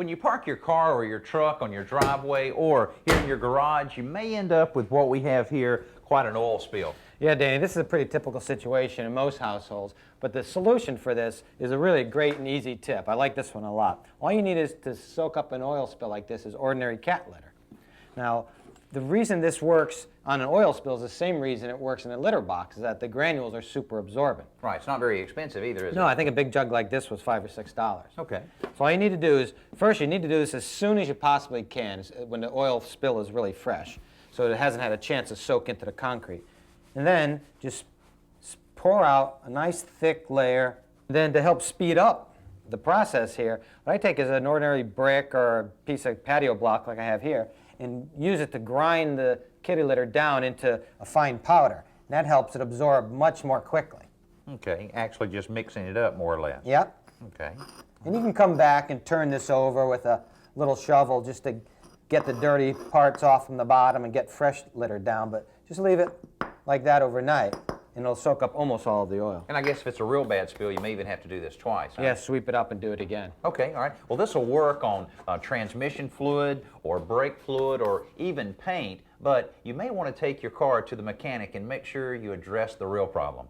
When you park your car or your truck on your driveway or here in your garage, you may end up with what we have here, quite an oil spill. Yeah, Danny, this is a pretty typical situation in most households, but the solution for this is a really great and easy tip. I like this one a lot. All you need is to soak up an oil spill like this is ordinary cat litter. Now, the reason this works on an oil spill is the same reason it works in a litter box, is that the granules are super absorbent. Right, it's not very expensive either, is it? No, I think a big jug like this was $5 or $6. Okay. So all you need to do is, first you need to do this as soon as you possibly can, when the oil spill is really fresh, so it hasn't had a chance to soak into the concrete. And then just pour out a nice thick layer. Then to help speed up the process here, what I take is an ordinary brick or a piece of patio block like I have here, and use it to grind the kitty litter down into a fine powder. And that helps it absorb much more quickly. Okay, actually just mixing it up more or less. Yep. Okay. And you can come back and turn this over with a little shovel just to get the dirty parts off from the bottom and get fresh litter down, but just leave it like that overnight, and it'll soak up almost all of the oil. And I guess if it's a real bad spill, you may even have to do this twice, huh? Yeah, sweep it up and do it again. Okay, all right. Well, this will work on transmission fluid or brake fluid or even paint, but you may want to take your car to the mechanic and make sure you address the real problem.